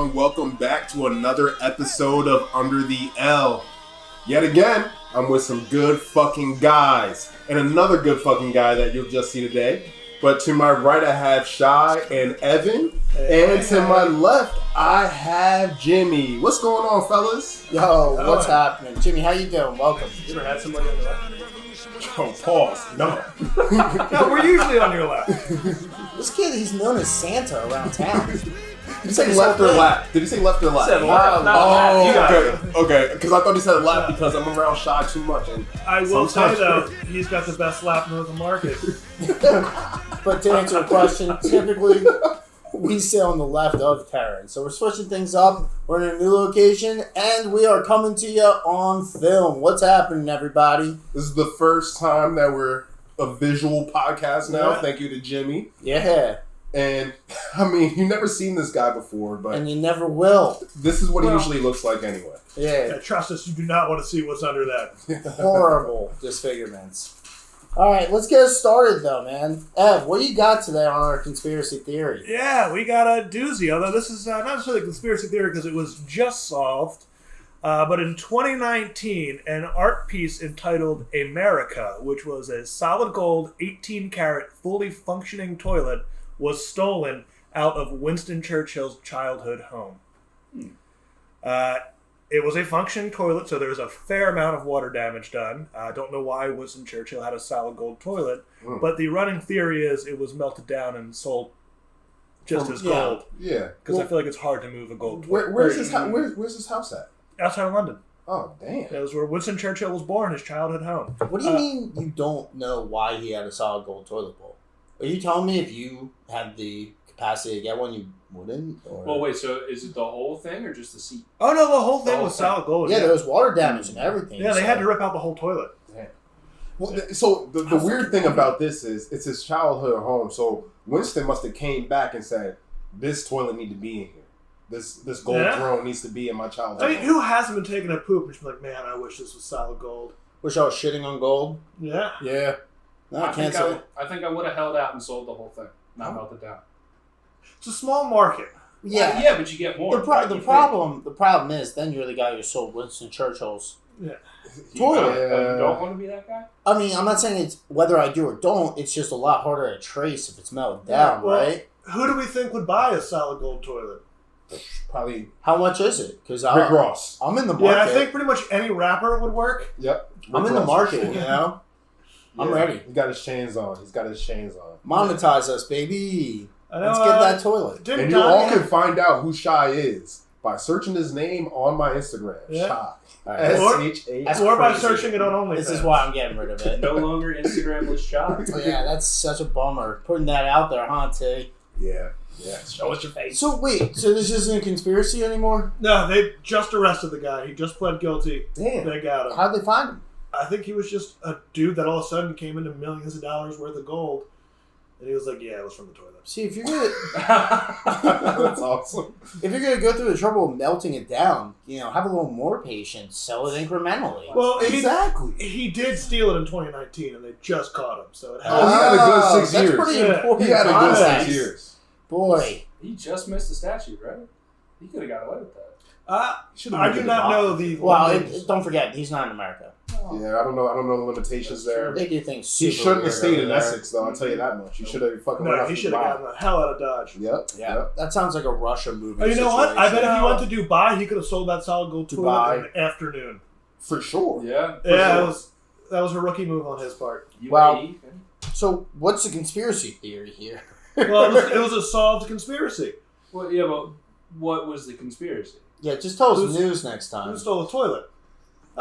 everyone. Welcome back to another episode of Under the L. Yet again, I'm with some good fucking guys. And another good fucking guy that you'll just see today. But to my right, I have Shy and Evan. And to my left, I have Jimmy. What's going on, fellas? Yo, what's happening? Jimmy, how you doing? Welcome. You ever had somebody on your left? Oh, pause. No. No, we're usually on your left. This kid, he's known as Santa around town. Did you say left or left? Did he say left or left? Said left, not left. You got it. Okay. Because I thought he said left because I'm around Shy too much. And I will say, though, he's got the best lap nose in the market. But to answer your question, typically we sit on the left of Terran. So we're switching things up. We're in a new location, and we are coming to you on film. What's happening, everybody? This is the first time that we're a visual podcast now. Yeah. Thank you to Jimmy. Yeah. And, I mean, you've never seen this guy before, but And you never will. this is what he usually looks like anyway. Yeah. Trust us, you do not want to see what's under that. Horrible disfigurements. All right, let's get started, though, man. Ev, what do you got today on our conspiracy theory? Yeah, we got a doozy, although this is not necessarily a conspiracy theory because it was just solved. But in 2019, an art piece entitled America, which was a solid gold 18-karat fully functioning toilet, was stolen out of Winston Churchill's childhood home. It was a functioning toilet, so there was a fair amount of water damage done. I don't know why Winston Churchill had a solid gold toilet, but the running theory is it was melted down and sold just as gold. Yeah. Because I feel like it's hard to move a gold toilet. Where's his house at? Outside of London. Oh, damn. It was where Winston Churchill was born, his childhood home. What do you mean you don't know why he had a solid gold toilet bowl? Are you telling me if you had the capacity to get one, you wouldn't? Or... Well, wait, so is it the whole thing or just the seat? Oh, no, the whole thing whole was thing. solid gold. Yeah, there was water damage and everything. Yeah, they so- had to rip out the whole toilet. Well, so the weird thing about this is it's his childhood home. So Winston must have came back and said, this toilet need to be in here. This gold throne needs to be in my childhood I mean, home. who hasn't been taking a poop and just been like, man, I wish this was solid gold. Wish I was shitting on gold. Yeah. Yeah. No, I can't say. I think I would have held out and sold the whole thing, not melted down. It's a small market. Yeah. Yeah, but you get more. The problem is then you're the guy who sold Winston Churchill's toilet. You don't want to be that guy? I mean, I'm not saying it's whether I do or don't. It's just a lot harder to trace if it's melted down, well, right? Who do we think would buy a solid gold toilet? Probably How much is it? Because Rick Ross. I'm in the market. Yeah, I think pretty much any rapper would work. Yep. I'm Rick in the Ross, market, for you sure. know? I'm Yeah. ready. He got his chains on. Monetize us, baby. I know, Let's get that toilet. Didn't And you all Kanye- can find out who Shy is by searching his name on my Instagram. Yeah. Shy. Right. SHA. or by crazy. searching it on OnlyFans. This is why I'm getting rid of it. No longer Instagramless shot. Yeah, that's such a bummer. Putting that out there, huh, T? Yeah. Show us your face. So wait, so this isn't a conspiracy anymore? No, they just arrested the guy. He just pled guilty. Damn. They got him. How'd they find him? I think he was just a dude that all of a sudden came into millions of dollars worth of gold. And he was like, yeah, it was from the toilet. See, if you're gonna That's awesome. go through the trouble of melting it down, have a little more patience. Sell it incrementally. Well, Exactly. he did steal it in 2019, and they just caught him. So it Oh, he had a good 6 that's years. pretty Yeah. important. He had a good context. 6 years. Boy, He just missed the statute, right? He could have got away with that. I do not know the. well, limits. don't forget, he's not in America. Yeah, I don't know the limitations there. They do things He super shouldn't have weird stayed over in there. Essex, though. I'll tell you that much. He should have fucking No, he should have gotten the hell out of Dodge. Yep. Yeah, Yep. that sounds like a Russia movie. Oh, you know what? I bet if he situation. went to Dubai, he could have sold that solid gold toilet Dubai. in the afternoon. For sure. Yeah. Yeah, that was a rookie move on his part. Well- So, what's the conspiracy theory here? Well, it was a solved conspiracy. Well, yeah, but what was the conspiracy? Yeah, just tell us Who's- news next time. Who stole the toilet?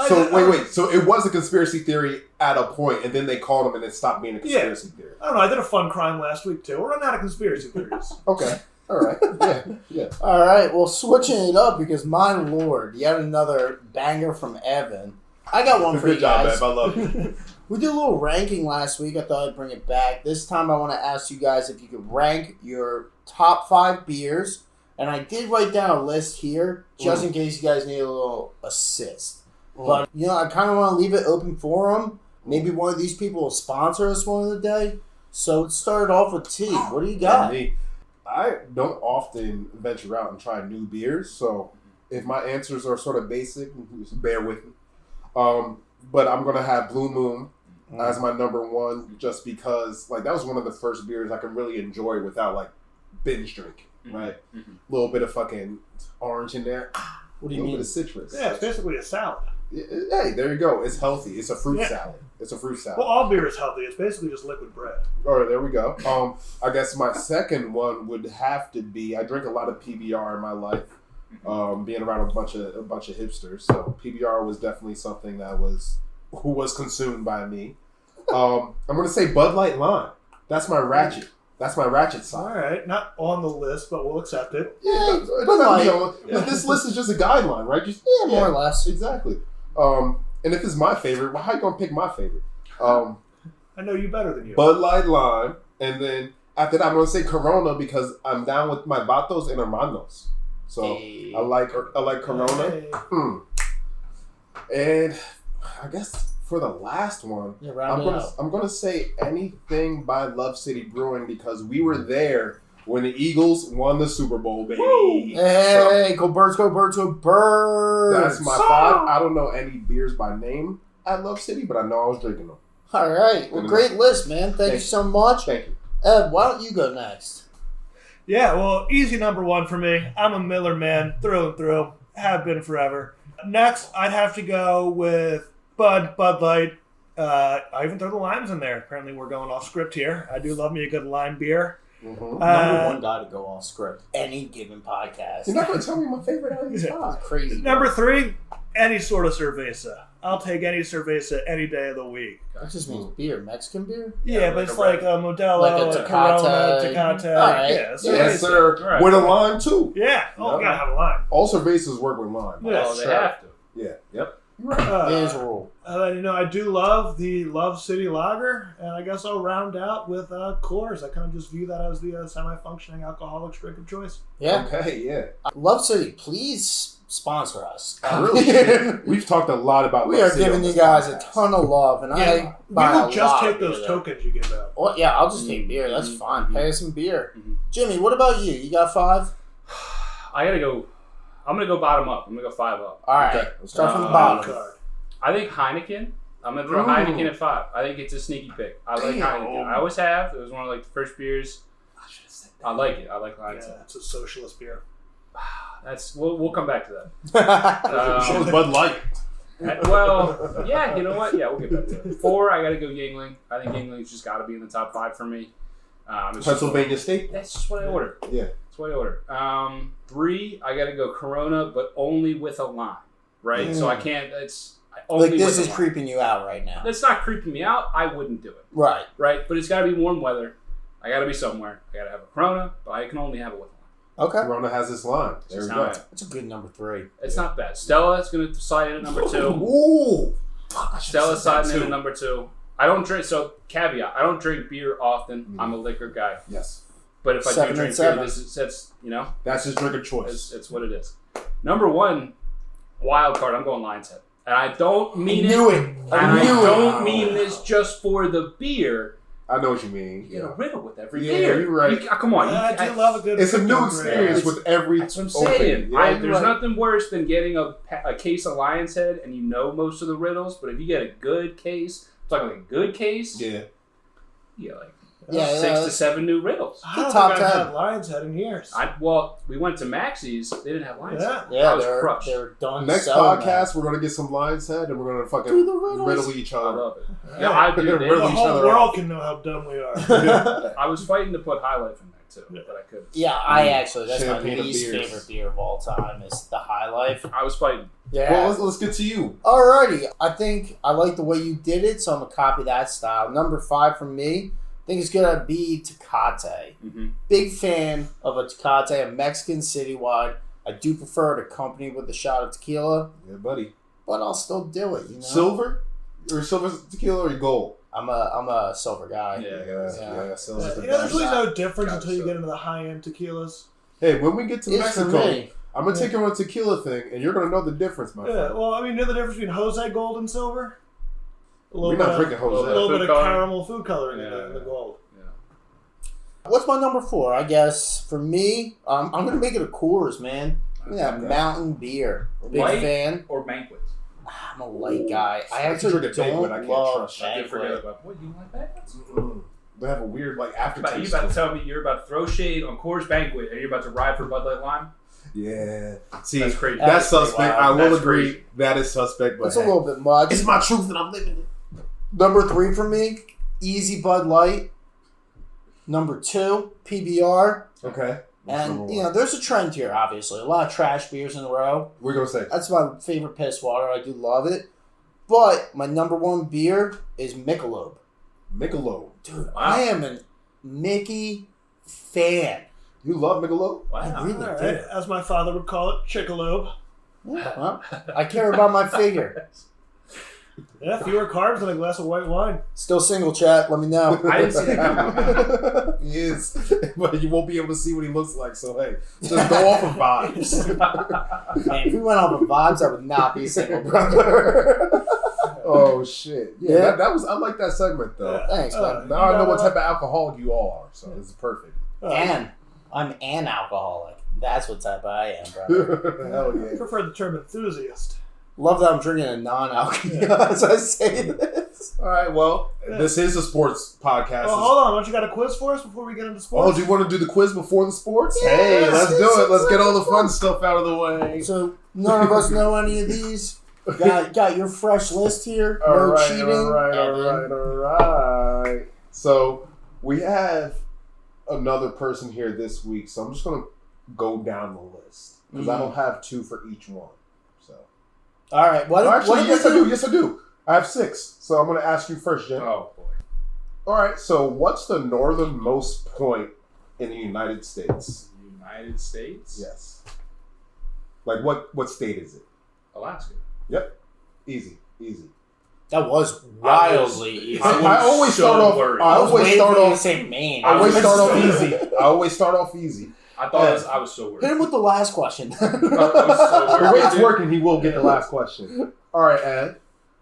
So, wait. So, it was a conspiracy theory at a point, and then they called him, and it stopped being a conspiracy theory. I don't know. I did a fun crime last week, too. We're running out of conspiracy theories. Okay. All right. Yeah. All right, well, switching it up because my lord, yet another banger from Evan. I got one for you Good job, guys. Bev. I love you. We did a little ranking last week. I thought I'd bring it back. This time I want to ask you guys if you could rank your top 5 beers. And I did write down a list here just in case you guys need a little assist. But, I kind of want to leave it open for them. Maybe one of these people will sponsor us one of the day. So let's start off with T. What do you got? Me. I don't often venture out and try new beers, so if my answers are sort of basic, just bear with me. But I'm gonna have Blue Moon as my number one, just because like that was one of the first beers I could really enjoy without like binge drinking. Right, a little bit of fucking orange in there. What A do you little mean? bit of citrus. Yeah, it's basically a salad. Hey, there you go. It's healthy. It's a fruit Yeah. salad. It's a fruit salad. Well, all beer is healthy. It's basically just liquid bread. All right, there we go. I guess my second one would have to be. I drink a lot of PBR in my life, being around a bunch of hipsters. So PBR was definitely something that was consumed by me. I'm gonna say Bud Light Lime. That's my ratchet. That's my ratchet All side. right, not on the list, but we'll accept it. Yeah, it doesn't have to be on. But this list is just a guideline, right? Just More or less. exactly. And if it's my favorite, well, how you gonna pick my favorite? I know you better than you. Bud Light Lime, and then after that, I'm gonna say Corona because I'm down with my Vatos and Hermanos. So Hey. I like Corona, Hey. and I guess for the last one, Yeah, round it out. I'm gonna say anything by Love City Brewing because we were there when the Eagles won the Super Bowl, baby. Hey, go Birds, go Birds, go Birds. That's my five. I don't know any beers by name at Love City, but I know I was drinking them. All right. Well, great list, man. Thank you so much. Thank you. Ed, why don't you go next? Yeah, well, easy number one for me. I'm a Miller man, through and through. Have been forever. Next, I'd have to go with Bud Light. I even throw the limes in there. Apparently, we're going off script here. I do love me a good lime beer. Mm-hmm. Number one guy to go off script. Any given podcast. You're not gonna tell me my favorite out of these five. Crazy. Number three, any sort of cerveza. I'll take any cerveza any day of the week. That just means beer. Mexican beer? Yeah, but like it's a like red. a Modelo, Like a a Tecate. Corona, Tecate. All right. Yeah, cerveza. Yes, sir. Right. With a lime too. Yeah, oh, Yeah. gotta have a lime. All cervezas work with lime. Yeah. Oh, they sure. have to. Yeah. Yep. Uh, It is a rule. I do love the Love City Lager, and I guess I'll round out with Coors. I kind of just view that as the semi-functioning alcoholic drink of choice. Yeah. Okay. Yeah. Love City, please sponsor us. Really? We've talked a lot about. We Love are City giving on you this guys a podcast. ton of love, and Yeah, I we buy will a just lot take of those beer, tokens you give out. Well, yeah, I'll just take beer. That's fine. Pay us some beer. Mhm. Jimmy, what about you? You got five? I gotta go. I'm gonna go bottom up. I'm gonna go 5 up. All right. Okay. Start from the Wild bottom. Card. I think Heineken. I'm gonna throw Ooh. Heineken at 5. I think it's a sneaky pick. I like Damn. Heineken. I always have. It was one of like the first beers. I should have said I like it. I like Yeah, Heineken. it's a socialist beer. That's we'll come back to that. that. So is Bud Light. Well, yeah, you know what? Yeah, we'll get back to it. 4, I gotta go Yingling. I think Yingling's just got to be in the top 5 for me. It's just- Pennsylvania State. That's just what I ordered. Yeah. That's what I ordered. 3, I gotta go Corona, but only with a lime, right? So I can't. Only Like, this with is a lime. creeping you out right now. That's not creeping me out. I wouldn't do it, Right. right? But it's got to be warm weather. I got to be somewhere. I got to have a Corona, but I can only have it with a lime. Okay. Corona has this line. There we It's go. not bad. That's a good number 3. It's not bad. Stella is going to slide in at number 2. Ooh. Fuck, I should've Stella's said that sliding in too. at number 2. I don't drink. So caveat: I don't drink beer often. I'm a liquor guy. Yes. But if I 7 do and drink 7. beer, that's That's his drink of choice. it's what it is. Number 1, wild card. I'm going Lion's Head, and I don't mean knew it. And I I knew it. don't mean this just for the beer. I know what you mean. You get a riddle with every Yeah, beer. you're right. Come on. I do love a good. It's a new drink. experience It's- with every That's what I'm opening. saying. Yeah, you're There's right. nothing worse than getting a case of Lion's Head and you know most of the riddles, but if you get a good case, I'm talking like a good case, Yeah. you get like Yeah, 6 to 7 new riddles. I don't Top think I've 10. had Lion's Head in years. We went to Maxie's. They didn't have Lion's Yeah. Head. Yeah, I was they're crushed. done. Next selling podcast, we're gonna get some Lion's Head and we're gonna fucking Do the riddles. riddle each I other. love it. Yeah. Yeah, I do. Riddle The each whole other world out. can know how dumb we are. that. I was fighting to put High Life in there too, but I couldn't. Yeah, I actually, that's Champagne my of least beers. favorite beer of all time is the High Life. I was fighting. Yeah. Well, let's get to you. Alrighty, I think I like the way you did it, so I'm gonna copy that style. Number 5 from me, I think it's gonna be Tecate. Mm-hmm. Big fan of a Tecate, a Mexican citywide. I do prefer it accompanied with a shot of tequila, Yeah, buddy. but I'll still do it. You know, Silver or silver tequila or gold? I'm a silver guy. Yeah. Yeah. Silver's the You know, there's best. really no difference Got it, until you so. get into the high-end tequilas. Hey, when we get to It's for Mexico, me. I'm gonna take you on a tequila thing, and you're gonna know the difference, my Yeah, friend. well, I mean, you know the difference between Jose Gold and silver? A We're little not bit drinking a Jose. little Food bit of coloring. caramel food coloring in Yeah. the gold. What's my number 4? I guess for me, I'm gonna make it a Coors, man. Yeah, Okay. mountain beer. Big Light fan. or banquet? I'm a light guy. I actually drink a banquet, don't I can't love trust you. I did forget banquet. about. What, you don't like banquets? They have a weird like You aftertaste. about to tell me you're about to throw shade on Coors Banquet and you're about to ride for Bud Light Lime? Yeah. See, That's crazy. that's That's suspect. wild. I will That's agree. crazy. That is suspect, but It's a little bit much. it's my truth and I'm living it. Number 3 for me, Easy Bud Light. Number 2, PBR. Okay. And, you know, there's a trend here, obviously. A lot of trash beers in a row. We're gonna say That's my favorite piss water. I do love it. But my number 1 beer is Michelob. Michelob. Dude, Wow. I am a Mickey fan. You love Michelob? Wow. I really All do. right, as my father would call it, Chickalobe. Yeah, well, I care about my figure. Yeah, fewer carbs than a glass of white wine. Still single, chat. Let me know. I didn't see that coming. He is, but you won't be able to see what he looks like. So hey, just go off of vibes. Man, if we went off of vibes, I would not be single, brother. Oh shit! Yeah, Yeah. that was. I like that segment though. Thanks, man. Now I know what type of alcoholic you all are, so this is perfect. And I'm an alcoholic. That's what type I am, brother. Hell I yeah! prefer the term enthusiast. Love that I'm drinking a non-alcoholic as I say this. All right, well, this is a sports podcast. Oh, hold on. Don't you got a quiz for us before we get into Oh, sports? do you want to do the quiz before the sports? Yes, Hey, let's do it's it. Let's get all the fun. fun stuff out of the way. So none of us know any of these. Got your fresh list here. All No right, cheating. all right, all Evan. right, all right. So we have another person here this week, so I'm just gonna go down the list because I don't have 2 for each one. So All right. What? actually, what yes, I do. Yes, I do. I have 6, so I'm gonna ask you first, Jim. Oh, boy. All right. So what's the northernmost point in the United States? United States? Yes. Like what state is it? Alaska. Yep. Easy. That was wildly easy. I always so start off. worried. I always start to off. say Maine. I always was start off so easy. I always start off easy. I thought I was so Hit worried. him with the last question. I was so The way it's dude. working, he will get the last question. All right, Ed.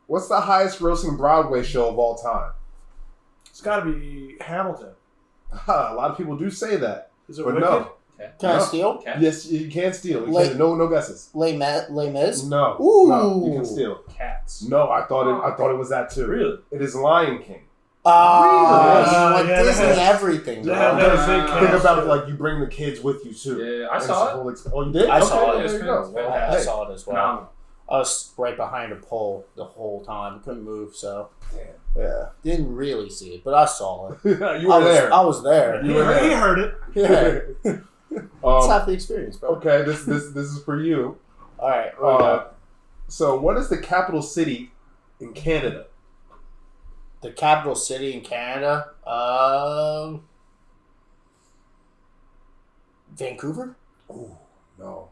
What's the highest grossing Broadway show of all time? It's got to be Hamilton. A lot of people do say that, Is it but Wicked? no. Can I No. steal? Okay. Yes, you can't steal. You Like- can't, no guesses. Les Mis? No. Ooh. No, you can steal. Cats. No, I thought it was that too. Really? It is Lion King. Oh, Really? you want Yeah, Disney that has- everything, bro. that has big Think cast. about it like you bring the kids with you too. Yeah, I And saw it's a it. whole oh, you did? I saw Okay, it. there you go. It's Well, I hey. saw it as well. Phenomenal. I was right behind a pole the whole time. Couldn't move, so Yeah. didn't really see it, but I saw it. You I were was, there. I was there. You were there. He heard it. Yeah. It's Um, half the experience, bro. okay, this is for you. All right. What we got? So, what is the capital city in Canada? The capital city in Canada. Vancouver. Oh no.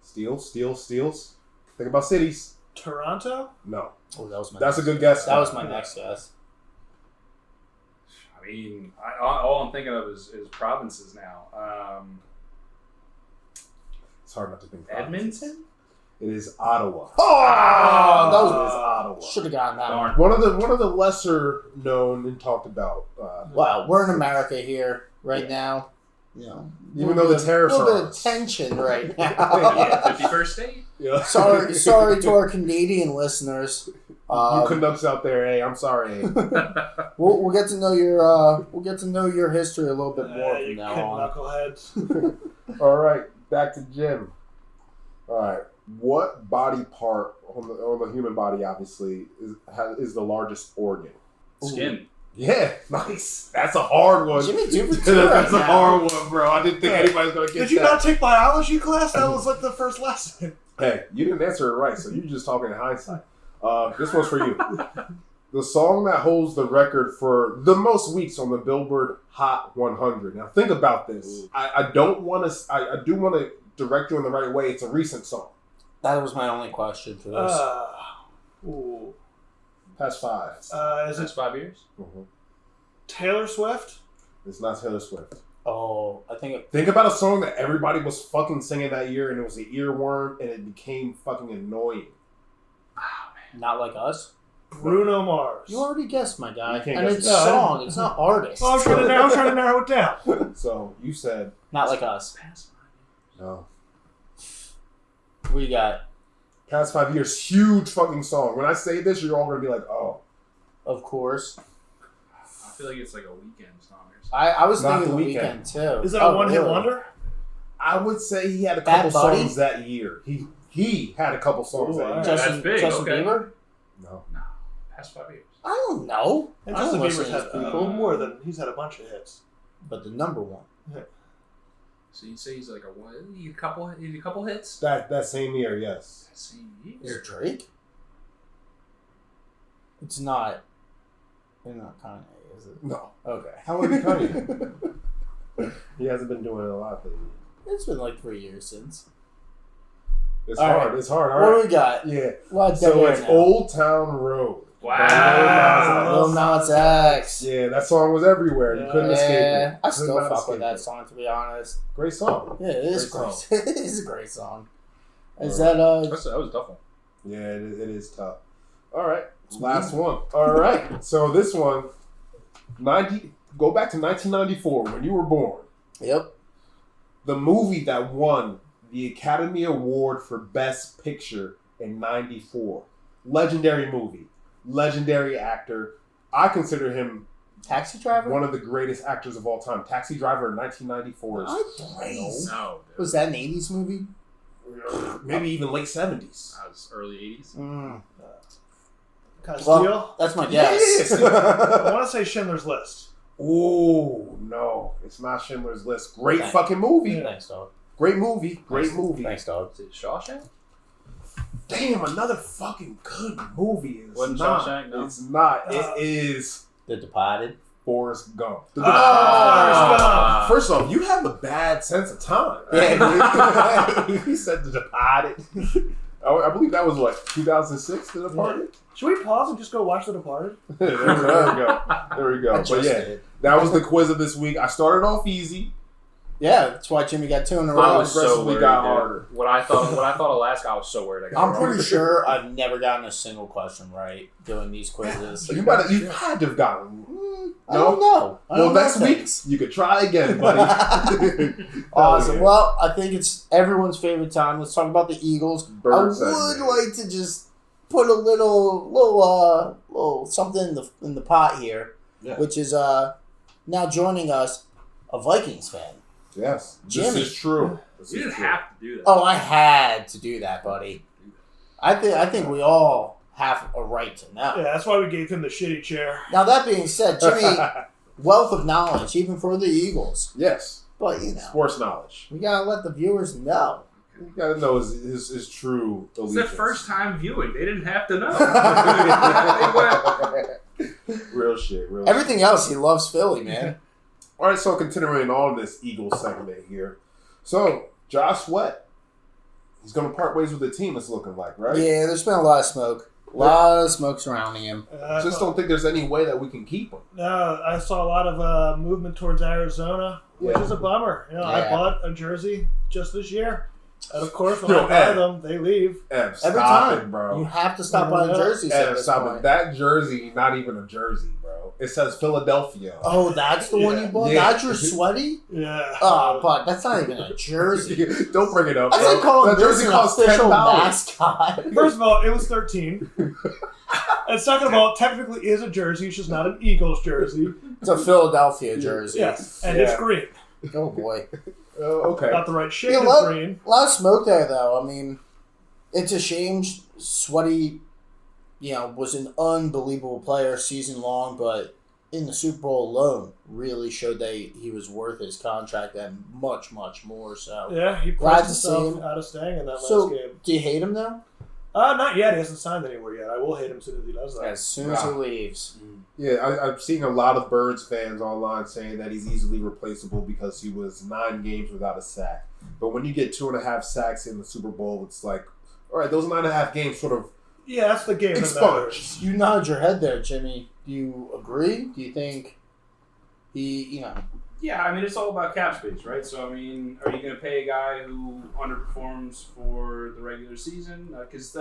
Steals. Think about cities. Toronto? No, Oh, that was my. that's a next, good guess. That was my next guess. I mean, all I'm thinking of is provinces now. It's hard not to think. Edmonton? It is Ottawa. Oh, that It was. is Ottawa. Should have gotten that one. Darn. One of the lesser known and talked about. Wow, we're in America here right now. You know, Even though the tariffs a are little on bit of us. tension right now. Yeah, 51st state? Yeah. sorry to our Canadian listeners. You Canucks out there, hey, I'm sorry. Hey. We'll get to know your history a little bit more You from now kid on. knuckleheads. All right, back to Jim. All right, what body part on the human body obviously is the largest organ? Skin. Yeah, nice. That's a hard one. Jimmy 2 for 2 That's right a now. hard one, bro. I didn't think anybody's gonna get Did you that. not take biology class? That was like the first lesson. Hey, you didn't answer it right, so you're just talking in hindsight. This one's for you. The song that holds the record for the most weeks on the Billboard Hot 100. Now, think about this. I don't want to. I do want to direct you in the right way. It's a recent song. That was my only question for this. Ooh. Past 5. Is That's it 5 years? Taylor Swift? It's not Taylor Swift. Oh, I think it, Think about a song that everybody was fucking singing that year, and it was an earworm, and it became fucking annoying. Not Like Us. Bruno Mars. You already guessed, my guy. You can't And guess it's it. No, I song. It's not artist. Well, I was trying to narrow it down. So you said Not like us. no. What you got? Past 5 years, huge fucking song. When I say this, you're all gonna be like, oh. Of course. I feel like it's like a weekend song or something. I was Not thinking The the Weeknd. weekend too. Is that a one-hit really? wonder? I would say he had a Bad couple Bunny? songs that year. He had a couple songs Ooh, that year. alright. Justin, That's big, Justin okay. Bieber? No. No, past 5 years. I don't know. And I don't Justin listen Bieber's to had these people. more than he's had a bunch of hits. But the number one. So you say he's like a what? He had a couple hits. That same year, yes. Same Is year. it Drake? It's not. It's not Kanye, is it? No. Okay. How would he Kanye? He hasn't been doing it a lot lately. It's been like 3 years since. It's All hard. right. It's hard. All What right. do we got? Yeah. A lot of So dead it's air now. Old Town Road. Wow. Lil Nas X. Yeah, that song was everywhere. You couldn't escape Yeah, it. I Could still not fuck escape with that it. song, to be honest. Great song. Yeah, it is Great great. It is a great song. Is that That was a tough one. Yeah, it is tough. All right, last one. All right, so this one, go back to 1994 when you were born. Yep. The movie that won the Academy Award for Best Picture in '94. Legendary movie, legendary actor. I consider him Taxi Driver? one of the greatest actors of all time. Taxi Driver in 1994 is Nice. No. Dude. Was that an 80s movie? maybe even late 70s. That was early 80s. Mm. Castile? Well, that's my guess. Yes. I want to say Schindler's List. Oh no, it's not Schindler's List. Great Thanks. fucking movie. Thanks, dog. Great movie. Great movie. Thanks, dog. Is it Shawshank? Damn, another fucking good movie. It's Wasn't not. Shawshank, no? It's not. It is The Departed. Forrest Gump. Ah. First off, you have a bad sense of time. Yeah. He said The Departed. I believe that was what 2006. The Departed. Should we pause and just go watch The Departed? There we go. There we go. I But just yeah, did. that was the quiz of this week. I started off easy. Yeah, that's why Jimmy got 2 in a I row. was so progressively worried. got dude. harder. When I thought Alaska, I was so worried. I got I'm it wrong. pretty sure I've never gotten a single question right doing these quizzes. You had to have gotten. I don't know. I Well, don't know next week things. you could try again, buddy. Awesome. Yeah. Well, I think it's everyone's favorite time. Let's talk about the Eagles. Bird I would segment. like to just put a little something in the pot here, Yeah. which is now joining us a Vikings fan. Yes, Jimmy. this is true. This You is didn't true. have to do that. Oh, I had to do that, buddy. I think we all have a right to know. Yeah, that's why we gave him the shitty chair. Now that being said, Jimmy, wealth of knowledge even for the Eagles, Yes, but you know sports knowledge. we gotta let the viewers know. You gotta know his true It's their allegiance. first time viewing. They didn't have to know. Real shit. Real. Everything else, he loves Philly, man. All right, so continuing on this Eagles segment here. So Josh Sweat, he's gonna part ways with the team. It's looking like, right? Yeah, there's been a lot of smoke. A lot of smoke surrounding him. Just don't think there's any way that we can keep him. No, I saw a lot of movement towards Arizona, which Yeah. is a bummer. You know, I Yeah. bought a jersey just this year, and of course, when Yo, I buy Ed. them, they leave. Ev, Every stop time, it, bro. you have to stop buying Yeah. jerseys at Ev, this stop point. it. That jersey, not even a jersey, bro. It says Philadelphia. Oh, that's the one you bought? Yeah. That's your sweaty? Yeah. Oh, but that's not even a jersey. Don't bring it up, That's bro. like calling that this jersey an costs official $10. mascot. First of all, it was 13. And second of all, it technically is a jersey. It's just not an Eagles jersey. It's a Philadelphia jersey. Yes, and Yeah. it's green. Oh, boy. Okay. Not the right shade Yeah, of what? green. A lot of smoke there, though. I mean, it's a shame Sweaty, was an unbelievable player season long, but in the Super Bowl alone, really showed that he was worth his contract and much, much more. So, Yeah, he Glad priced to see himself him. out of staying in that So- last game. do you hate him though? Not yet. He hasn't signed anywhere yet. I will hate him as soon as he does that. As soon as he leaves. Yeah, I'm seeing a lot of Birds fans online saying that he's easily replaceable because he was 9 games without a sack. But when you get 2.5 sacks in the Super Bowl, it's like, all right, those 9.5 games sort of Yeah, that's the game that matters. expunged. You nod your head there, Jimmy. Do you agree? Do you think he, Yeah, I mean, it's all about cap space, right? So, I mean, are you going to pay a guy who underperforms for the regular season? Because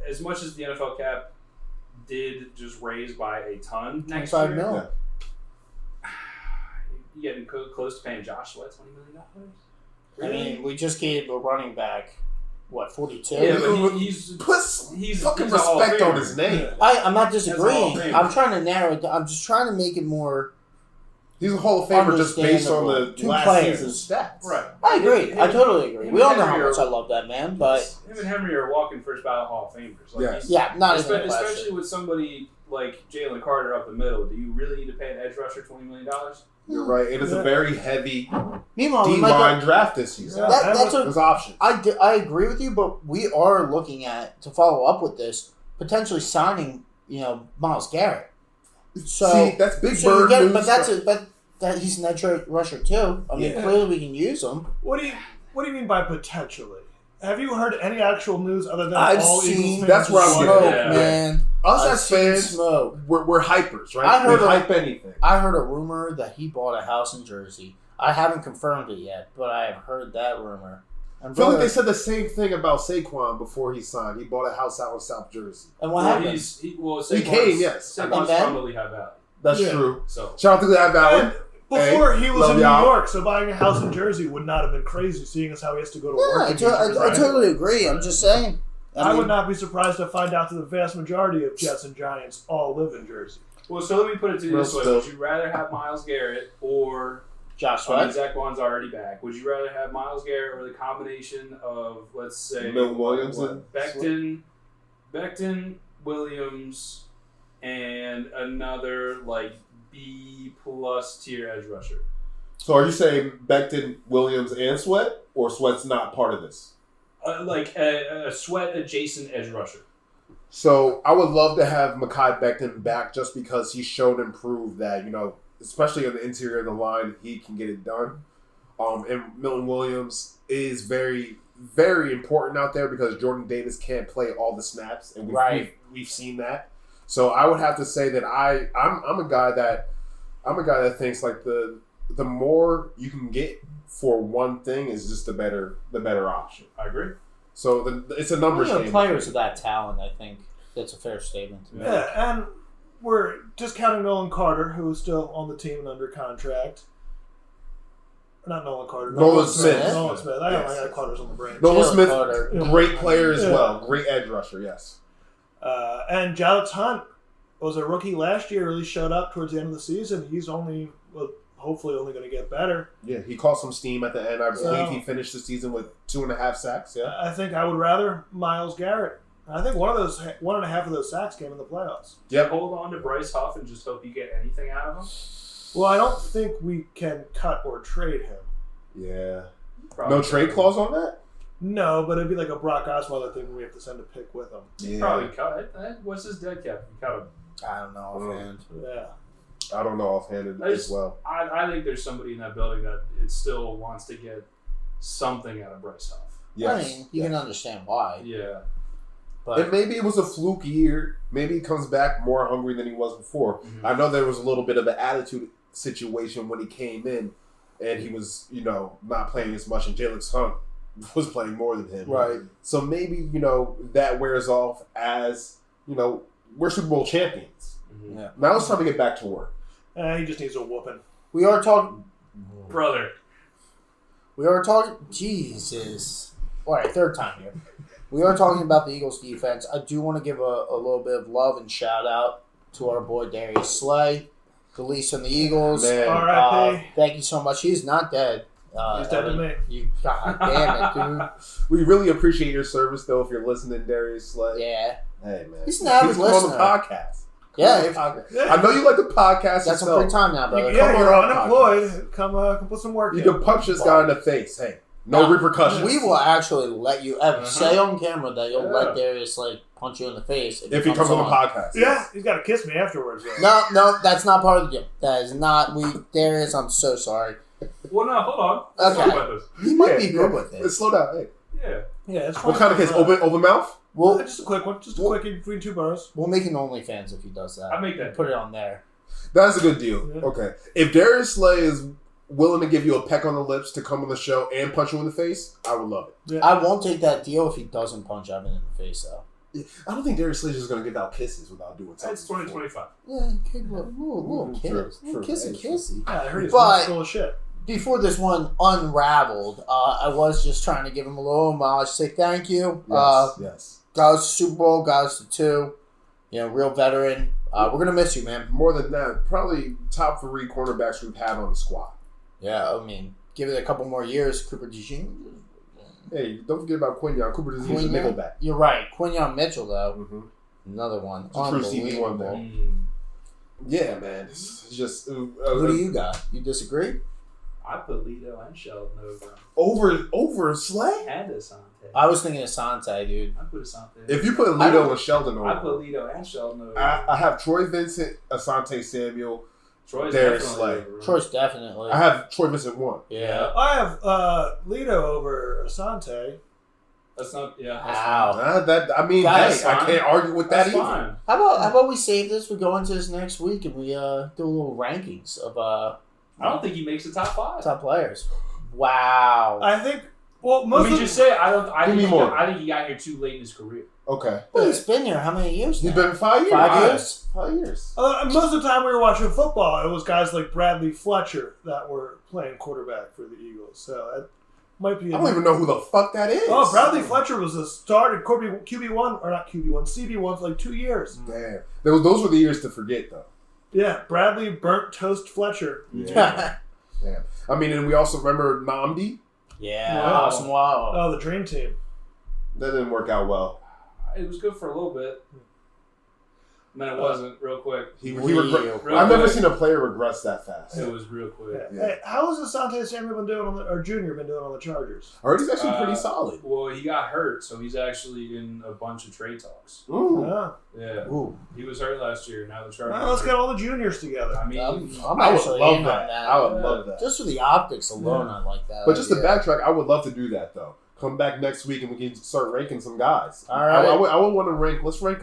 as much as the NFL cap did just raise by a ton next 25 year. mil. Yeah. You getting close to paying Josh Sweat $20 million? I mean, we just gave a running back, what, 42? Yeah, but he's fucking he's a Hall of respect on Famer. his name. I'm not That's a Hall disagreeing. of Famer. I'm trying to narrow it down. I'm just trying to make it more. He's a Hall of Famer just based on the Understandable. Two last players. season's stats. Right. I agree. I totally agree. him We all and know how Henry much are- I love that man, but Him and Henry are walking first ballot Hall of Famers. Like, Yes. yeah, not even a especially question. with somebody like Jalen Carter up the middle. Do you really need to pay an edge rusher $20 million? You're right. It is a very heavy Meanwhile, we D-line might draft this season. Yeah. that's There's a, options. I agree with you, but we are looking at, to follow up with this, potentially signing, Myles Garrett. So, See, that's big so you bird get, news. but that he's an edge rusher too. I mean, Yeah. clearly we can use him. What do you mean by potentially? Have you heard any actual news other than I've all seen Eagles fans? that's where I'm smoke, getting at. man. Us I've as seen fans, smoke. we're hypers, right? I heard we of- hype anything. I heard a rumor that he bought a house in Jersey. I haven't confirmed it yet, but I have heard that rumor. And I feel like brother- they said the same thing about Saquon before he signed. He bought a house out in South Jersey. and what Well, happened? he He came, yes. Saquon's And then? from the Lehigh Valley. That's Yeah. true. So Shout out to that Valley. And before he was love in New y'all. York, so buying a house in Jersey would not have been crazy, seeing as how he has to go to Yeah, work. in New Jersey. I totally agree. I'm just saying. I mean, would not be surprised to find out that the vast majority of Jets and Giants all live in Jersey. Well, so let me put it to you Well, this way: still. would you rather have Myles Garrett or Josh I mean, Sweat. Zach Bond's already back? Would you rather have Myles Garrett or the combination of, let's say, Milton Williams what, and Becton, Williams, and another like B plus tier edge rusher? So are you saying Becton, Williams, and Sweat? Or Sweat's not part of this? Like a Sweat adjacent edge rusher. So I would love to have Mekhi Becton back just because he showed and proved that, especially on the interior of the line, he can get it done. And Milton Williams is very, very important out there because Jordan Davis can't play all the snaps, and we've seen that. So I would have to say that I'm a guy that thinks like the more you can get for one thing is just the better option. I agree. So it's a numbers game. Players of that talent, I think that's a fair statement to make. Yeah, and we're discounting Nolan Carter, who is still on the team and under contract. Not Nolan Carter. Nolan Smith. Nolan Smith. I Yes. got Carter's on the brain. Nolan Jalen Smith, Carter. great player as Yeah. well. Great edge rusher, yes. And Jalix Hunt was a rookie last year, really showed up towards the end of the season. He's hopefully only going to get better. Yeah, he caught some steam at the end. I believe So- he finished the season with 2.5 sacks. Yeah. I think I would rather Myles Garrett. I think one and a half of those sacks came in the playoffs. Yep. Hold on to Bryce Huff and just hope you get anything out of him. Well, I don't think we can cut or trade him. Yeah. Probably No trade clause on that? No, but it'd be like a Brock Osweiler thing where we have to send a pick with him. Yeah. Probably cut it. What's his dead cap? You cut him. I don't know, man. Yeah. I don't know offhanded I as just- well. I think there's somebody in that building that it still wants to get something out of Bryce Huff. Yes. I mean, you can understand why. Yeah. But And maybe it was a fluke year. Maybe he comes back more hungry than he was before. Mhm. I know there was a little bit of an attitude situation when he came in, and he was, not playing as much, and Jalen Hunt was playing more than him. Right. So maybe, that wears off as, we're Super Bowl champions. Mhm. Yeah. Now it's time to get back to work. He just needs a whooping. we are talking. Brother. Jesus. All right, third time here. We are talking about the Eagles' defense. I do want to give a little bit of love and shout out to our boy Darius Slay, the least on the Eagles. Man. R.I.P. Thank you so much. He's not dead. He's dead to Evan. me. You, God damn it, We really appreciate your service, though, if you're listening, Darius Slay. dude. Yeah. Hey, man. He's an avid Come on the listener. podcast. Yeah, Come if- on the podcast. Yeah. I know you like the podcast Got some yourself. free time now, brother. Yeah, come on you're our unemployed. Come put some work You in. can punch this guy in the face. Hey, no Nah, repercussions. We will actually let you Evan, Uh-huh. say on camera that you'll Yeah. let Darius punch you in the face if he comes on the podcast. Yeah, he's got to kiss me afterwards. Though. No, that's not part of the deal. That is not. Darius, I'm so sorry. Well, no, hold on. Let's Okay. talk about this. He might Yeah, be good with Hey, it. slow down. Hey. Yeah. Yeah, it's What kind of kiss? Open mouth? We'll Just a quick one. Just a quickie between two boroughs. we'll make an OnlyFans if he does that. I make that. Put it on there. That's a good deal. Yeah. Okay. If Darius Slay is willing to give you a peck on the lips to come on the show and punch you in the face, I would love it. Yeah. I won't take that deal if he doesn't punch Evan in the face, though. I don't think Darius Slay's just gonna give out kisses without doing something. That's 2025. Yeah, kid, little kiss. True, Little true. kissy. Yeah, I heard he's But- full of shit. Before this one unraveled, I was just trying to give him a little homage, say thank you. Yes. Got us to Super Bowl, got us to 2. You know, real veteran. We're going to miss you, man. More than that, probably top 3 cornerbacks we've had on the squad. Yeah, I mean, give it a couple more years. Cooper DeJean. Hey, don't forget about Quinyon. Cooper doesn't use a Quinyon? nickelback. You're right. Quinyon Mitchell, though. Mm-hmm. Another one. It's a true CB1 there. Unbelievable. Yeah, man. It's just Who do you got? You disagree? I put Lido and Sheldon over him. over Slay. And Asante. I was thinking Asante, dude. I put Asante. If you put I Lido don't- and Sheldon over, I put Lido and Sheldon over. I have Troy Vincent, Asante Samuel. Troy's Darius definitely Slay. over him. Troy's definitely. I have Troy Vincent 1. Yeah. I have Lito over Asante. That's not. Yeah. That's Wow. I mean, Guys, hey, I fine. can't argue with that That's either. fine. How about we save this? We go into this next week and we do a little rankings of I don't think he makes the top 5. top players. Wow. I think. Well, most Let me of just say, I Give think me he more. got, I think he got here too late in his career. Okay. Well, he's been here how many years He's now? been 5 years. 5 years? 5 years. most of the time we were watching football, it was guys like Bradley Fletcher that were playing quarterback for the Eagles. So it might be. I don't even know who the fuck that is. Oh, Bradley Fletcher was a started QB1 or not QB1, CB1 for like 2 years. Damn. Those were the years to forget, though. Yeah, Bradley Burnt Toast Fletcher. Yeah. Damn. I mean, and we also remember Namdi. Yeah. Wow. Awesome. Wow. Oh, the Dream Team. That didn't work out well. It was good for a little bit. And then it wasn't real quick. He Real regret. quick. I've never seen a player regress that fast. It was real quick. Yeah. Yeah. Hey, how has Asante Samuel been doing or Junior been doing on the Chargers? Already's actually pretty solid. Well, he got hurt, so he's actually in a bunch of trade talks. Mm. Yeah. Yeah. Ooh. He was hurt last year. Now the Chargers. Well, let's get all the juniors together. I mean, I'm I would actually love in that. on that. I would love that. Just for the optics alone, I like that. But just to idea. backtrack, I would love to do that though. Come back next week and we can start ranking some guys. All right. I would want to rank. Let's rank.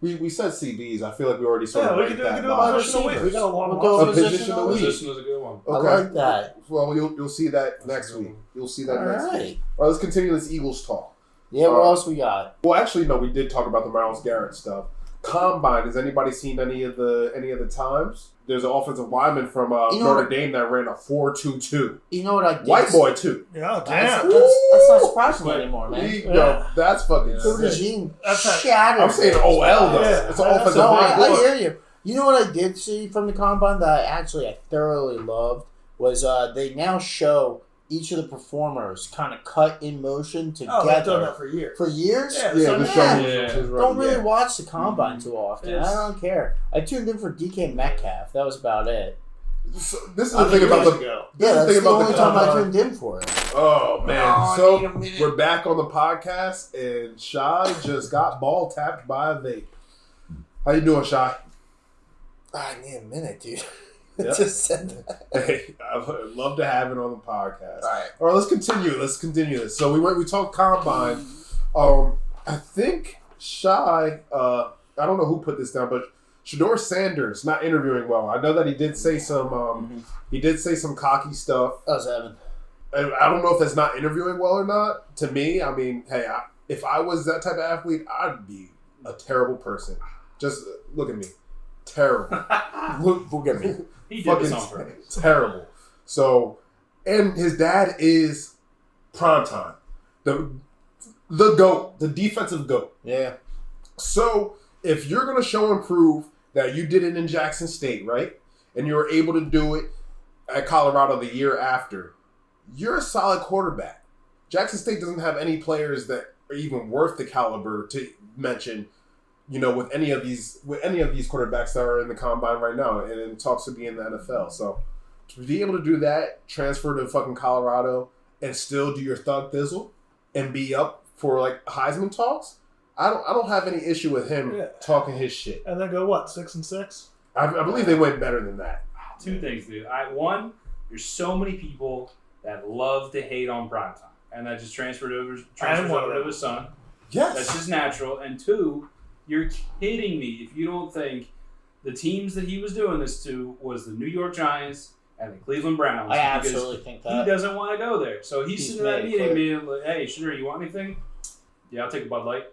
We said CBs. I feel like we already sort Yeah, of we ranked can do that. a by position a week. We receivers. got a long We'll do roster. a position a week. position was a good one. Okay. I like that. Well, you'll see that next week. You'll see that All next week. right. All right, let's continue this Eagles talk. Yeah, what else we got? Well, actually, no, we did talk about the Myles Garrett stuff. Combine. Has anybody seen any of the times? There's an offensive lineman from You know Notre what? Dame that ran a 4.22. You know what I did? White boy too. Yeah, That's, damn. that's not surprising anymore, man. Yo, that's fucking Cooper sick. DeJean That's not- shattered. I'm saying it. OL though. Yeah. It's an That's offensive No, line. I hear you. You know what I did see from the combine that I thoroughly loved was they now show each of the performers kind of cut in motion Oh, they've done together that for years. for years. Yeah, Yeah, so the now- show Yeah. was right. Don't really Yeah. watch the combine too often. It's- I don't care. I tuned in for DK Metcalf. That was about it. So, this is the thing about the. ago. This Yeah, is that's the thing the about only the time I combine. tuned in for it. Oh man! Oh, so need a minute. we're back on the podcast, and Shy just got ball tapped by a vape. How you doing, Shy? I need a minute, dude. Yep. Just said that. Hey, I'd love to have it on the podcast. All right. All right, let's continue. This. So we talked combine. I think Shy. I don't know who put this down, but Shador Sanders not interviewing well. I know that he did say some. He did say some cocky stuff. That was Evan. And I don't know if that's not interviewing well or not. To me, I mean, hey, if I was that type of athlete, I'd be a terrible person. Just look at me, terrible. look at me. He did this on purpose. Terrible. So, and his dad is primetime. The GOAT, the defensive GOAT. Yeah. So, if you're going to show and prove that you did it in Jackson State, right? And you were able to do it at Colorado the year after, you're a solid quarterback. Jackson State doesn't have any players that are even worth the caliber to mention, with any of these quarterbacks that are in the combine right now and in talks to be in the NFL. So to be able to do that, transfer to fucking Colorado and still do your thug thizzle and be up for like Heisman talks, I don't have any issue with him talking his shit. And then go what, 6-6? I believe they went better than that. Two things, dude. One, there's so many people that love to hate on primetime, and that just transfers over to his son. Yes. That's just natural. And two, you're kidding me if you don't think the teams that he was doing this to was the New York Giants and the Cleveland Browns. I because absolutely think he that. doesn't want to go there. So he's sitting in that made it meeting clear. being like, hey, Shador, you want anything? Yeah, I'll take a Bud Light.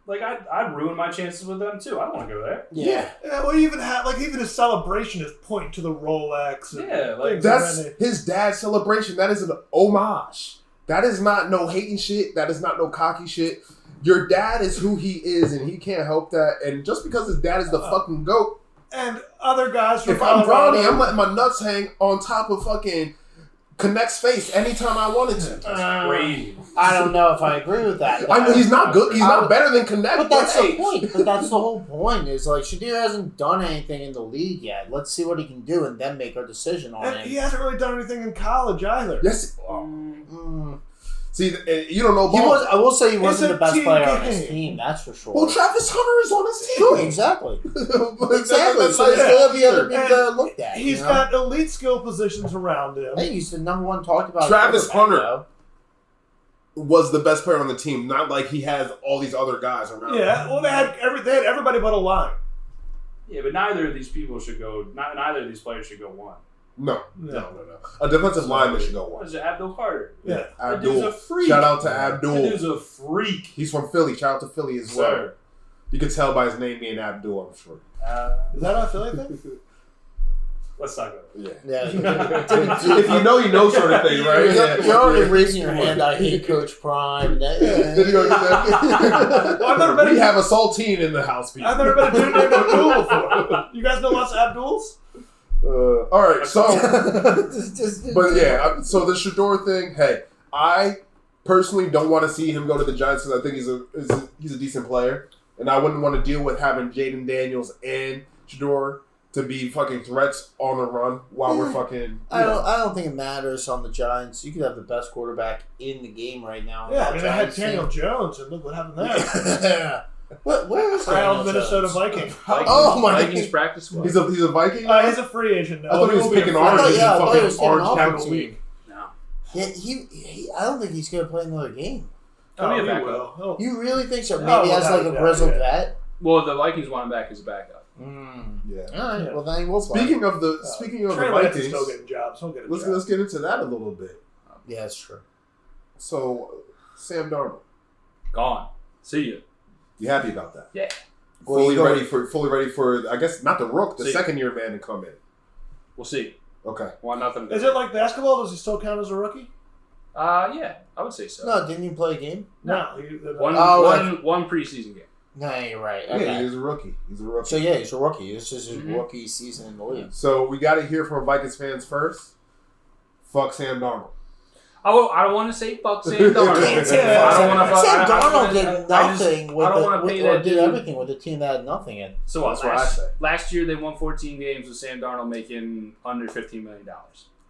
Like I'd ruin my chances with them too. I don't want to go there. Yeah. Yeah, well, even even his celebration is pointing to the Rolex. And Yeah, like, things That's of that his dad's celebration. That is an homage. That is not no hating shit. That is not no cocky shit. Your dad is who he is, and he can't help that. And just because his dad is the fucking GOAT, and other guys from if I'm Colorado, Bronny, I'm letting my nuts hang on top of fucking Connect's face anytime I wanted to. Crazy. I don't know if I agree with that. I mean, he's not good. He's not better than Connect. But that's the hey. point. But that's the whole point. Is like Shadir hasn't done anything in the league yet. Let's see what he can do, and then make our decision on and him. he hasn't really done anything in college either. Yes. Mm. See, you don't know He ball. was. I will say he wasn't a the best team player on his game. team. That's for sure. Well, Travis Hunter is on his team. Sure, exactly. Exactly. That's So like- there's gonna be other And people that are looked at. He's you know? got elite skill positions around him. Hey, he's the number one talked about. Travis quarterback, Hunter. though. was the best player on the team. Not like he has all these other guys around. Yeah, well, they had everybody but a line. Yeah, but neither of these people should go. Neither of these players should go one. No. A defensive lineman should go What one. is it? Abdul Carter. Yeah. That dude's a Abdul. freak. Shout out to That Abdul. dude's a freak. He's from Philly. Shout out to Philly as well. Sir. You can tell by his name being Abdul, I'm sure. Is that a Philly thing? Let's not go. Yeah. Yeah. If you know, you know sort of thing, right? You're already raising your hand. I hate Coach Prime. Did you go get that? I've never been We have a saltine in the house, people. I've never been a dude named Abdul before. You guys know lots of Abduls? All right, so, Just- but yeah, so the Shador thing, hey, I personally don't want to see him go to the Giants because I think he's a decent player, and I wouldn't want to deal with having Jaden Daniels and Shador to be fucking threats on the run while we're fucking. I don't think it matters on the Giants. You could have the best quarterback in the game right now. on Yeah, that I mean, they had Giants Daniel team. Jones, and look what happened there. Where is Proud Daniel Minnesota Jones? Viking. Oh, my Vikings God. practice squad. He's a Viking. He's a free agent now. I thought he was will be a picking free oranges agent. yeah, I in thought he was fucking getting Orange off County the League. No. Yeah, he. I don't think he's going to play another game. He'll be a he backup. will. He'll- You really think so? Maybe Oh, as like a without a grizzled doubt, vet. Well, the Vikings want him back as a backup. Yeah. All right. Yeah. Well, then he will play. Speaking of the Trey Lance is Vikings, still getting jobs. He'll get a job. let's get into that a little bit. Yeah, that's true. So, Sam Darnold, Gone. See you. you happy about that? Yeah. Well, Fully you go- ready for I guess not the Rook, the See. second year man to come in. We'll see. Okay. Want nothing. Is it like basketball? Does he still count as a rookie? Yeah, I would say so. No, didn't you play a game? No. One, Oh, one preseason game. No, you're right. Yeah, Okay. he's a rookie. He's a rookie. So yeah, he's a rookie. This is his Mhm. rookie season in the league. So we got to hear from Vikings fans first. Fuck Sam Darnold. I don't want to say fuck Sam Darnold. Can't say I don't want to fuck. Sam I don't Darnold wanna- did I just- nothing with I don't the, wanna with, pay or that did dude. everything with a team that had nothing in. So what? That's what I say. Last year they won 14 games with Sam Darnold making under $15 million.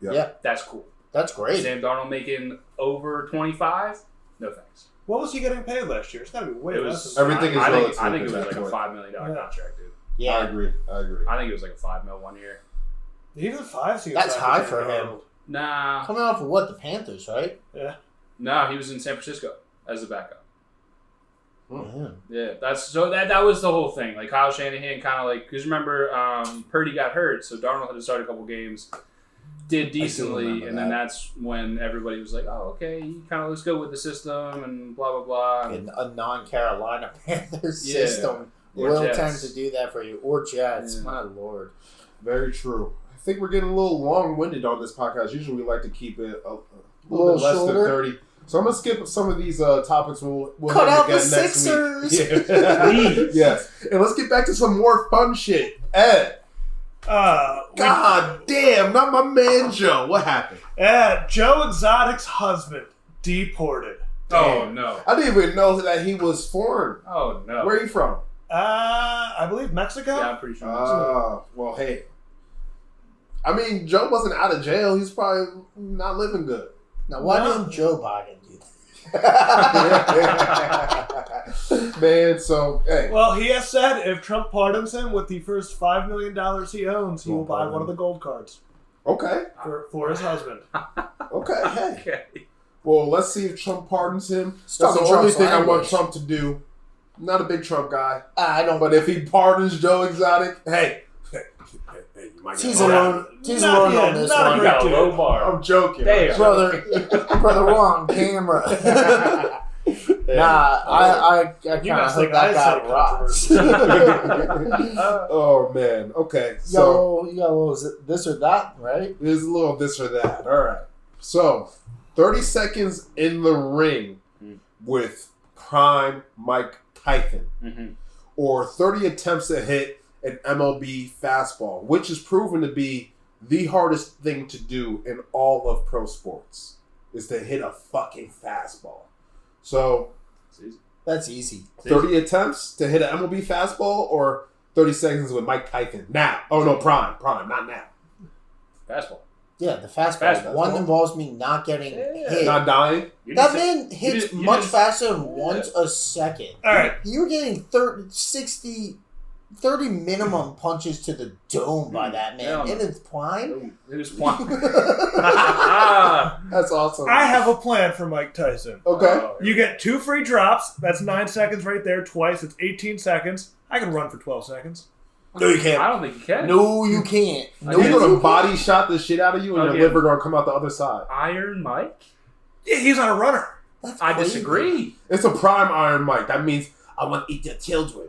Yeah. Yeah. That's cool. That's great. Sam Darnold making over 25? No thanks. What was he getting paid last year? It's got to be way It less was than Everything is I relative think it at was that like a point. $5 million Yeah. contract, dude. I Yeah, agree. I think it was like a $5 million 1 year. Even 5 seems That's like high a for him. Darnold. Nah, coming off of what, the Panthers, right? no, he was in San Francisco as the backup. Yeah. Yeah, that was the whole thing. Like Kyle Shanahan kind of like, because remember Purdy got hurt, so Darnold had to start a couple games, did decently, remember and then that. that's when everybody was like, oh, okay, he kind of looks good with the system and blah blah blah. In a non-Carolina Panthers Yeah. system Or will Jets. tend to do that for you. Or Jets, Yeah. my lord. Very true. I think we're getting a little long-winded on this podcast. Usually we like to keep it a little little bit less shorter. than 30. So I'm going to skip some of these topics. We'll Cut hit out again the next Sixers. week. Yeah. Please. Yes. And let's get back to some more fun shit. Ed. God damn, not my man Joe. What happened? Joe Exotic's husband deported. Oh no! I didn't even know that he was foreign. Oh no! Where are you from? I believe Mexico. Yeah, I'm pretty sure. that's Well, hey. I mean, Joe wasn't out of jail. He's probably not living good. Now, why No. didn't Joe Biden do Man, so, hey. Well, he has said if Trump pardons him with the first $5 million he owns, he will buy one of the gold cards Okay. for his husband. Okay. Hey. okay. Well, let's see if Trump pardons him. Stop That's the the only Trump's thing I want language. Trump to do. Not a big Trump guy. I don't. But if he pardons Joe Exotic, hey. You might get He's voted out. alone. He's Not alone yet, on this not a one. You got a Dude. low bar. I'm joking. Damn. Brother, we're on camera. Nah, I kind You of guys hope think that I guy said rocks. Oh man. Okay. You So got a little this or that, right? there's a little this or that. All right. So 30 seconds in the ring with prime Mike Tyson, or 30 attempts to hit an MLB fastball, which is proven to be the hardest thing to do in all of pro sports, is to hit a fucking fastball. So That's easy. 30 attempts to hit an MLB fastball, or 30 seconds with Mike Tyson now. Oh no, prime, not now. Fastball. Yeah, the fastball. Fastball. One involves me not getting hit. Not dying. You That didn't say- man hits you much didn't- faster than once a second. All right. You were getting 30 minimum punches to the dome by that man Yeah. in his prime. It is one. That's awesome. I have a plan for Mike Tyson. Okay. You get 2 free drops. That's 9 seconds right there. Twice. It's 18 seconds. I can run for 12 seconds. No, you I can't. don't think you can. No, you can't. I No, He's can't. gonna body shot the shit out of you, and Okay. your liver gonna come out the other side. Iron Mike? Yeah, he's not a runner. That's I crazy. disagree. It's a prime Iron Mike. That means I want to eat the children.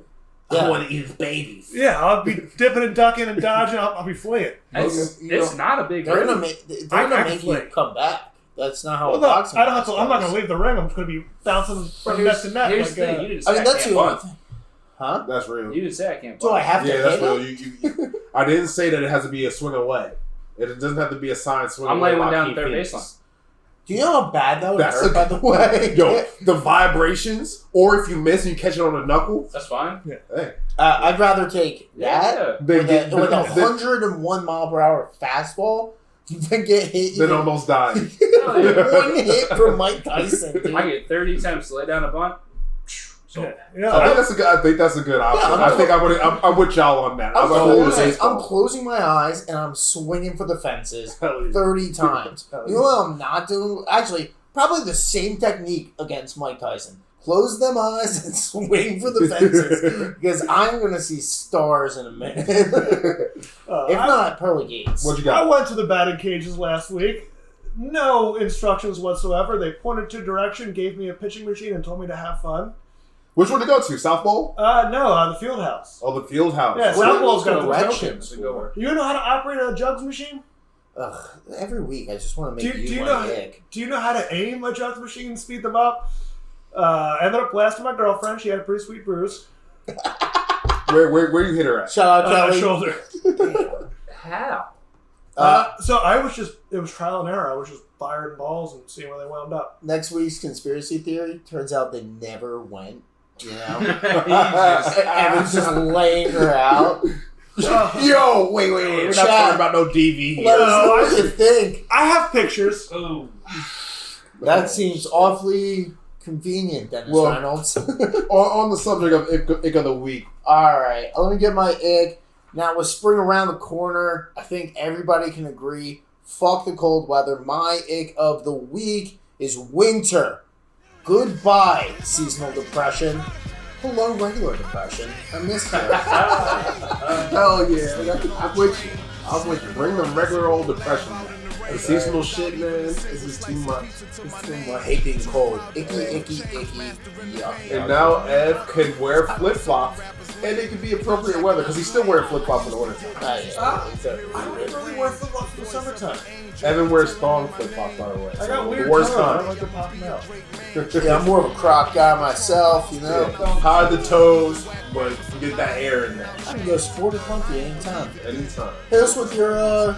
Yeah. I want to eat his babies. Yeah, I'll be dipping and ducking and dodging. I'll be fleeing. It's, Okay, you it's know. not a big They're gonna ring. make. I They're gonna can make you flick. come back. That's not how Well, a no, boxing. I don't have to. match I'm not goes. going to leave the ring. I'm just going to be bouncing But from net to net. here's Like, the thing. You didn't I say mean, that's can't the only bunt. thing. Huh? That's real. You didn't say I can't Do I bunt. have to Yeah, hit that's real. him? You, I didn't say that it has to be a swing away. It doesn't have to be a signed swing I'm away. laying one by down Keith third Phoenix. baseline. Do you know how bad that would That's hurt, a- by the way? Yo, the vibrations, or if you miss and you catch it on the knuckle, That's fine. hey, I'd rather take that Yeah. then with a then 101 mile per hour fastball than get hit. then even almost die. Hell yeah. one hit from Mike Tyson, dude. I get 30 attempts to lay down a bunt. So, yeah, you know, I think that's a good option. Yeah, I think I'm with y'all on that. I'm, I'm going with closing, baseball. I'm closing my eyes and I'm swinging for the fences Hell yeah. 30 times. Hell You know what I'm not doing? Actually, probably the same technique against Mike Tyson. Close them eyes and swing for the fences because I'm going to see stars in a minute. if not, pearly gates. What you I got? went to the batting cages last week. No instructions whatsoever. They pointed to direction, gave me a pitching machine, and told me to have fun. Which one to go to? South Bowl? No, the field house. Oh, the field house. Yeah, What South Bowl's got directions the for? You know how to operate a jugs machine? Ugh, every week I just want to Do, make do you my know? dick. Do you know how to aim a jugs machine, speed them up? Ended up blasting my girlfriend. She had a pretty sweet bruise. Where you hit her at? Shout out On my Kelly. shoulder. how? So it was trial and error. I was just firing balls and seeing where they wound up. Next week's conspiracy theory turns out they never went. You know, Jesus. Evan's just laying her out. Yo, wait. We're not Chad. talking about no DV here. Let us know No, what you think. I have pictures. Oh, That seems awfully convenient, Dennis Well- Reynolds. on the subject of ick of the week, All right, let me get my ick. Now, with spring around the corner, I think everybody can agree. Fuck the cold weather. My ick of the week is winter. Goodbye, seasonal depression. Hello, regular depression. I missed you. hell yeah, I'm with you. I'm with you. Bring them regular old depression. The seasonal shit, man, this is too much. It's too much. I hate being cold. Icky, icky, icky. Yuck. And now Ev can wear flip flops, and it can be appropriate weather because he's still wearing flip flops in the wintertime. I really wear flip flops in the summertime. Evan wears thong flip flops, by the way. I got So weird the worst toes. I time. like to pop them out. Yeah, I'm more of a croc guy myself, you know. Hide the toes, but get that air in there I can go sport or funky anytime. anytime. Hit us with your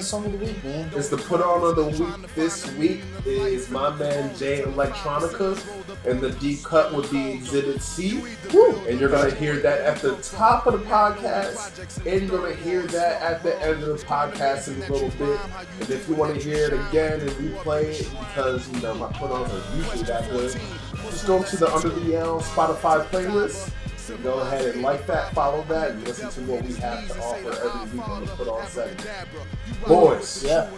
song of the week, man. It's the put on of the week. This week is my man Jay Electronica, and the deep cut would be Exhibit C. Woo. And you're gonna hear that at the top of the podcast, and you're gonna hear that at the end of the podcast in a little bit. And if you want to hear it again and replay it, because you know my put ons are usually that good, just go to the Under the L Spotify playlist. So go ahead and like that, follow that, and listen to what we have to offer every week on the Put On segment. Boys, Yeah.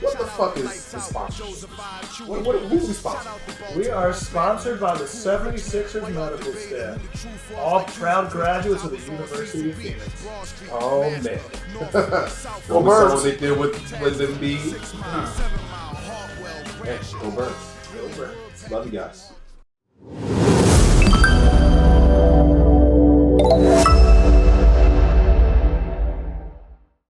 what the fuck is the sponsorship? Who we sponsor? We are sponsored by the 76ers medical staff, all proud graduates of the University of Phoenix. Oh man. Go What Birds. was they did with Embiid? Hey, go Birds. Over. Love you guys. Bye.